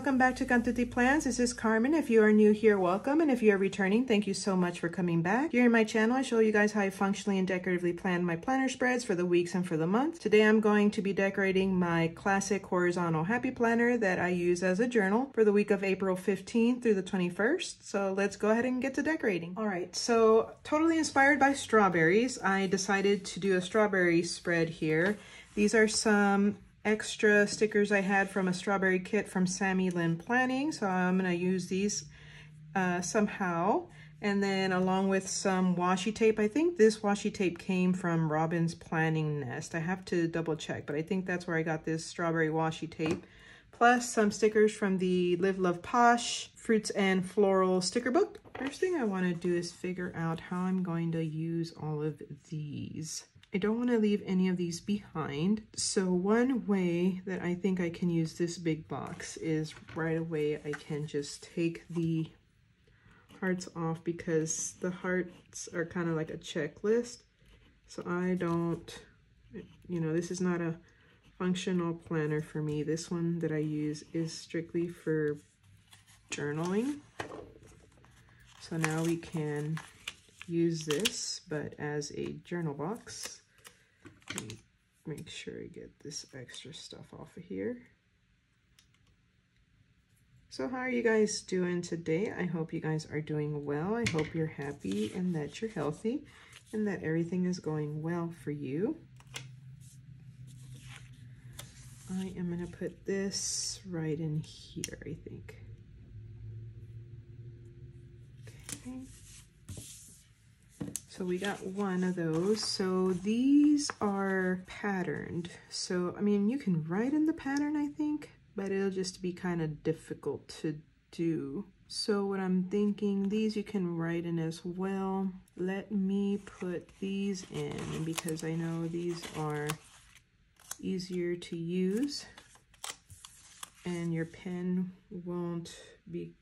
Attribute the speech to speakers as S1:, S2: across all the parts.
S1: welcome back to Cantuti Plans. This is Carmen. If you are new here, welcome. And if you are returning, thank you so much for coming back. Here in my channel, I show you guys how I functionally and decoratively plan my planner spreads for the weeks and for the months. Today, I'm going to be decorating my classic horizontal happy planner that I use as a journal for the week of April 15th through the 21st. So let's go ahead and get to decorating. All right, so totally inspired by strawberries, I decided to do a strawberry spread here. These are some extra stickers I had from a strawberry kit from Sammy, Lynn Planning. So I'm going to use these somehow. And then along with some washi tape. I think this washi tape came from Robin's Planning Nest. I have to double check, but I think that's where I got this strawberry washi tape. Plus some stickers from the Live Love Posh Fruits and Floral sticker book. First thing I want to do is figure out how I'm going to use all of these. I don't want to leave any of these behind. So one way that I think I can use this big box is right away I can just take the hearts off, because the hearts are kind of like a checklist. So I don't, this is not a functional planner for me. This one that I use is strictly for journaling. So now we can use this, but as a journal box. Let me make sure I get this extra stuff off of here. So how are you guys doing today? I hope you guys are doing well. I hope you're happy and that you're healthy and that everything is going well for you. I am going to put this right in here, I think. Okay. So we got one of those. So these are patterned. So, I mean, you can write in the pattern, I think, but it'll just be kind of difficult to do. So what I'm thinking, these you can write in as well. Let me put these in because I know these are easier to use and your pen won't be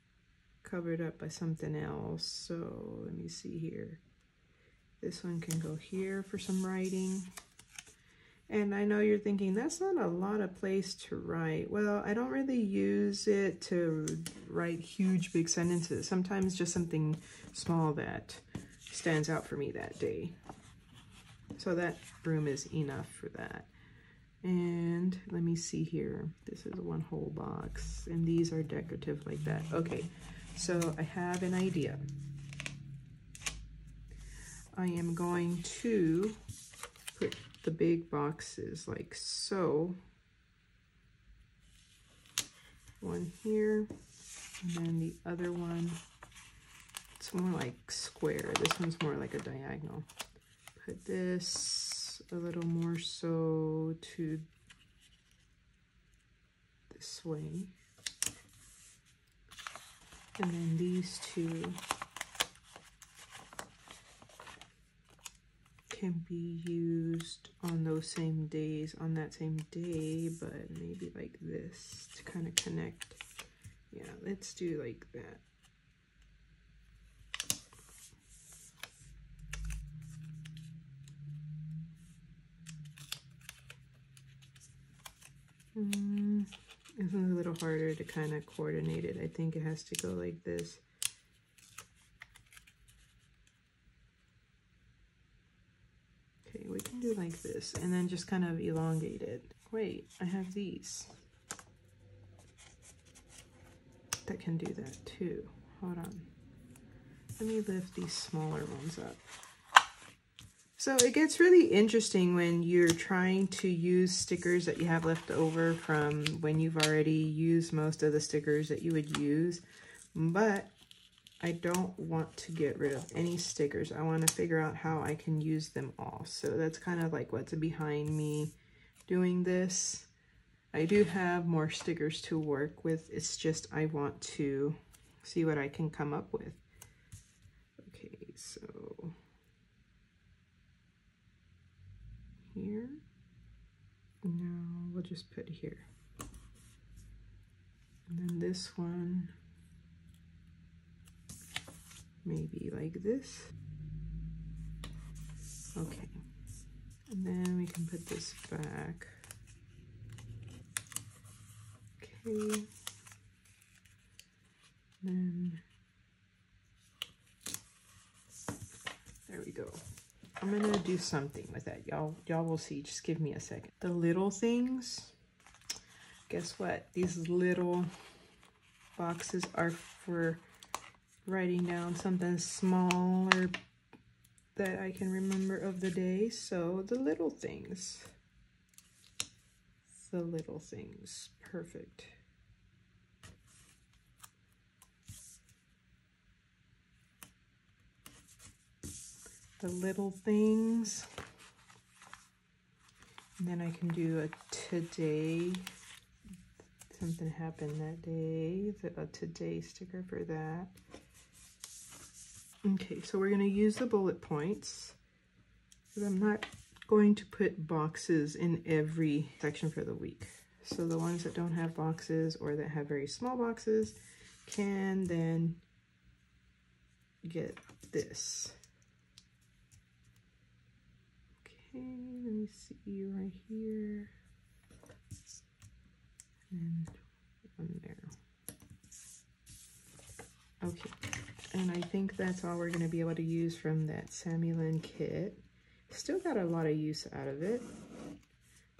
S1: covered up by something else. So let me see here. This one can go here for some writing. And I know you're thinking, that's not a lot of place to write. Well, I don't really use it to write huge, big sentences. Sometimes just something small that stands out for me that day. So that room is enough for that. And let me see here. This is one whole box, and these are decorative like that. Okay, so I have an idea. I am going to put the big boxes like so. One here, and then the other one, it's more like square. This one's more like a diagonal. Put this a little more so to this way. And then these two can be used on those same days, on that same day, but maybe like this to kind of connect. Yeah, let's do like that. This one's a little harder to kind of coordinate it. I think it has to go like this. Okay, we can do like this and then just kind of elongate it. Wait, I have these that can do that too. Hold on. Let me lift these smaller ones up. So it gets really interesting when you're trying to use stickers that you have left over from when you've already used most of the stickers that you would use, but I don't want to get rid of any stickers. I want to figure out how I can use them all. So that's kind of like what's behind me doing this. I do have more stickers to work with. It's just I want to see what I can come up with. Okay, so here. No, we'll just put here. And then this one, maybe like this. Okay. And then we can put this back. Okay. Then there we go. I'm gonna do something with that. Y'all will see. Just give me a second. The little things. Guess what? These little boxes are for writing down something small or that I can remember of the day. So the little things. The little things. Perfect. The little things. And then I can do a today. Something happened that day. A today sticker for that. Okay, so we're going to use the bullet points. But I'm not going to put boxes in every section for the week. So the ones that don't have boxes or that have very small boxes can then get this. Okay, let me see right here. And one there. Okay, and I think that's all we're going to be able to use from that Sammy Lynn kit. Still got a lot of use out of it.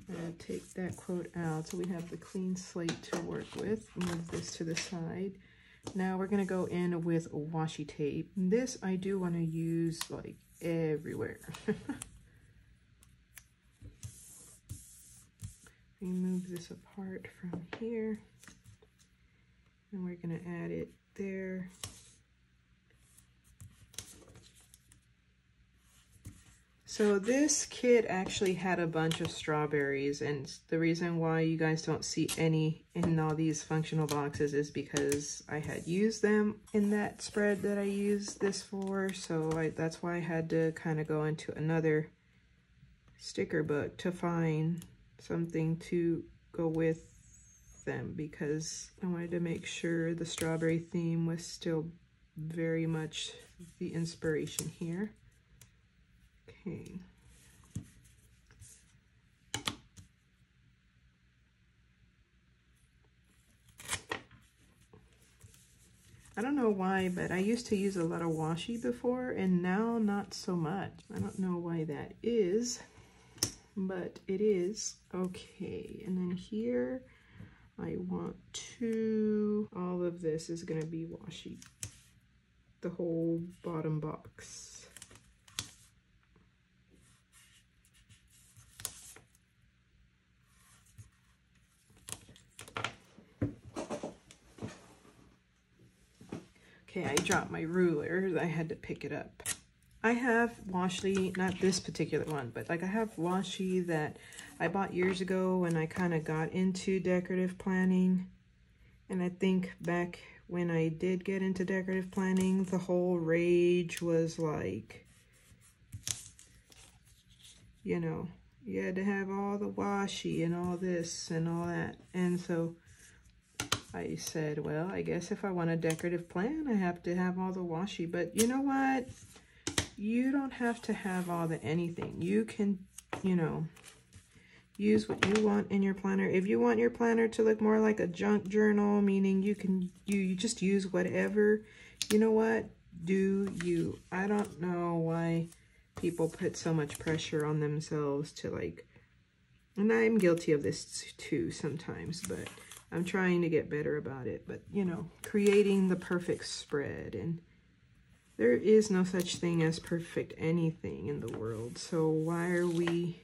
S1: I'm going to take that quote out so we have the clean slate to work with. Move this to the side. Now we're going to go in with washi tape. This I do want to use like everywhere. Remove this apart from here. And we're going to add it there. So this kit actually had a bunch of strawberries, and the reason why you guys don't see any in all these functional boxes is because I had used them in that spread that I used this for. So that's why I had to kind of go into another sticker book to find something to go with them, because I wanted to make sure the strawberry theme was still very much the inspiration here. Okay. I don't know why, but I used to use a lot of washi before, and now not so much. I don't know why that is, but it is. Okay, and then here I want to, all of this is going to be washi, the whole bottom box. Okay, I dropped my ruler. I had to pick it up. I have washi, not this particular one, but like I have washi that I bought years ago when I kind of got into decorative planning. And I think back when I did get into decorative planning, the whole rage was like, you know, you had to have all the washi and all this and all that. And so I said, well, I guess if I want a decorative plan, I have to have all the washi. But you know what? You don't have to have all the anything. You can, you know, use what you want in your planner. If you want your planner to look more like a junk journal, meaning you just use whatever, you know what? Do you. I don't know why people put so much pressure on themselves to like, and I'm guilty of this too sometimes, but I'm trying to get better about it. But, you know, creating the perfect spread, and there is no such thing as perfect anything in the world. So why are we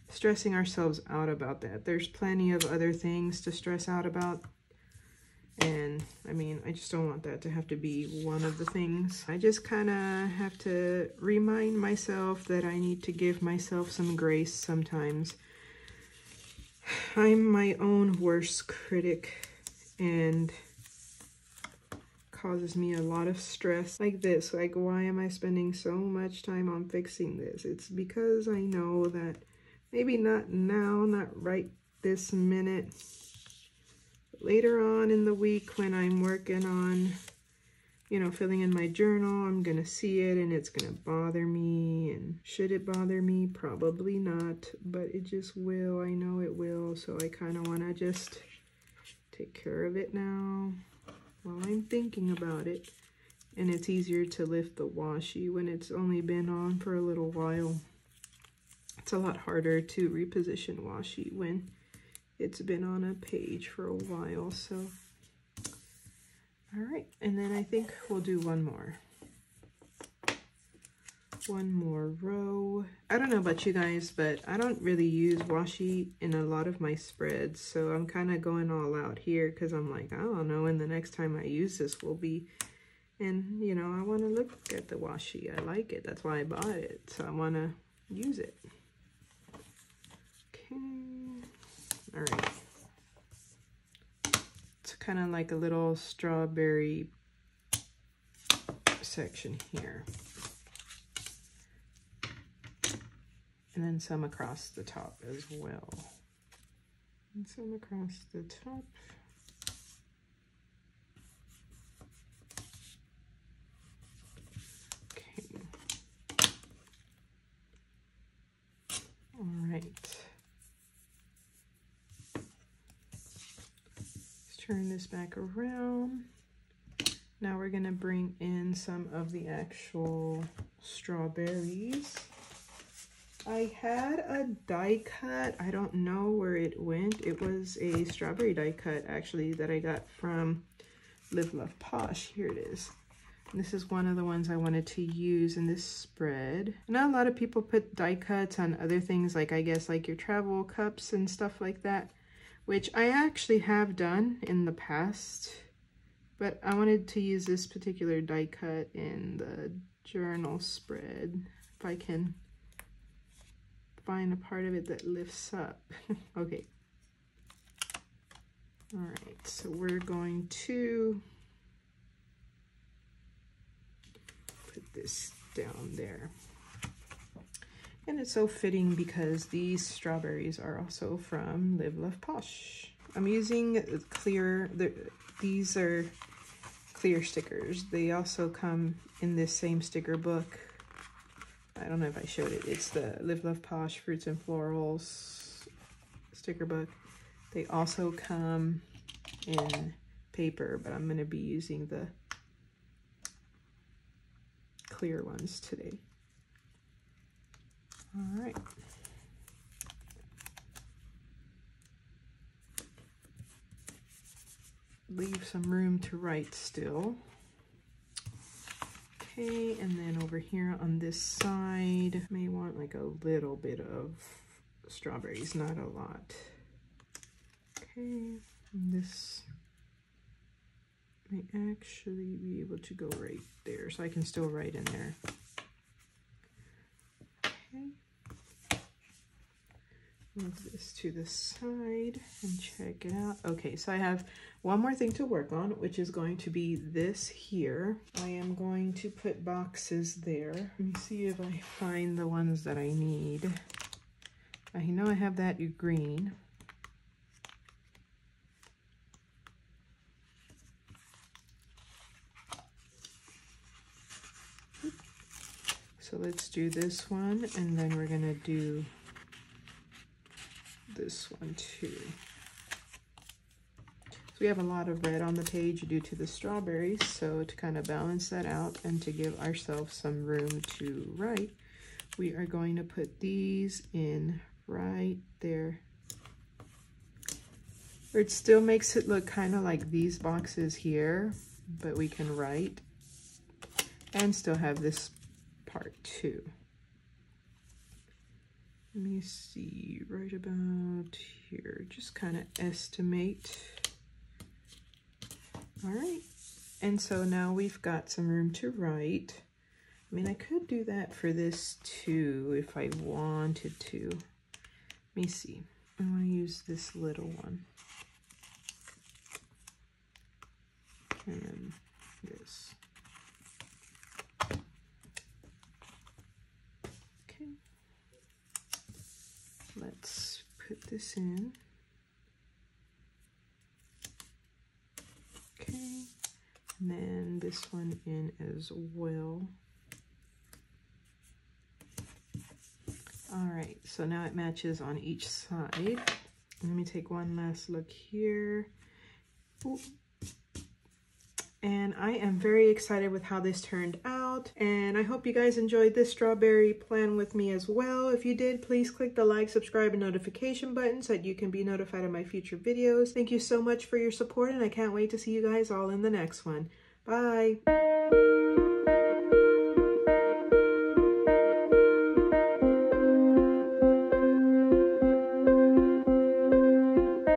S1: stressing ourselves out about that? There's plenty of other things to stress out about. And I mean, I just don't want that to have to be one of the things. I just kind of have to remind myself that I need to give myself some grace sometimes. I'm my own worst critic, and causes me a lot of stress. Like this, like, why am I spending so much time on fixing this? It's because I know that maybe not now, not right this minute, but later on in the week when I'm working on, you know, filling in my journal, I'm gonna see it and it's gonna bother me. And should it bother me? Probably not, but it just will. I know it will. So I kind of want to just take care of it now while I'm thinking about it. And it's easier to lift the washi when it's only been on for a little while. It's a lot harder to reposition washi when it's been on a page for a while. So, all right, and then I think we'll do one more row. I don't know about you guys, but I don't really use washi in a lot of my spreads, so I'm kind of going all out here because I'm like, I don't know when the next time I use this will be. And you know, I want to look at the washi. I like it, that's why I bought it, so I want to use it. Okay, all right, it's kind of like a little strawberry section here. And then some across the top as well. And some across the top. Okay. All right. Let's turn this back around. Now we're gonna bring in some of the actual strawberries. I had a die cut. I don't know where it went. It was a strawberry die cut actually that I got from Live Love Posh. Here it is. And this is one of the ones I wanted to use in this spread. I know a lot of people put die cuts on other things, like I guess like your travel cups and stuff like that, which I actually have done in the past. But I wanted to use this particular die cut in the journal spread, if I can find a part of it that lifts up. Okay. All right, so we're going to put this down there. And it's so fitting because these strawberries are also from Live Love Posh. I'm using clear, these are clear stickers. They also come in this same sticker book. I don't know if I showed it. It's the Live Love Posh Fruits and Florals sticker book. They also come in paper, but I'm going to be using the clear ones today. All right. Leave some room to write still. Okay, and then over here on this side, may want like a little bit of strawberries, not a lot. Okay, and this may actually be able to go right there, so I can still write in there. Okay. Move this to the side and check it out. Okay, so I have one more thing to work on, which is going to be this here. I am going to put boxes there. Let me see if I find the ones that I need. I know I have that green. So let's do this one, and then we're gonna do this one too. So we have a lot of red on the page due to the strawberries, so to kind of balance that out and to give ourselves some room to write, we are going to put these in right there. It still makes it look kind of like these boxes here, but we can write and still have this part too. Let me see, right about here, just kind of estimate. All right, and so now we've got some room to write. I mean, I could do that for this too if I wanted to. Let me see, I want to use this little one. And then this. Okay. Let's put this in. Okay. And then this one in as well. All right, so now it matches on each side. Let me take one last look here. And I am very excited with how this turned out. And I hope you guys enjoyed this strawberry plan with me as well. If you did, please click the like, subscribe, and notification button so that you can be notified of my future videos. Thank you so much for your support, and I can't wait to see you guys all in the next one. Bye!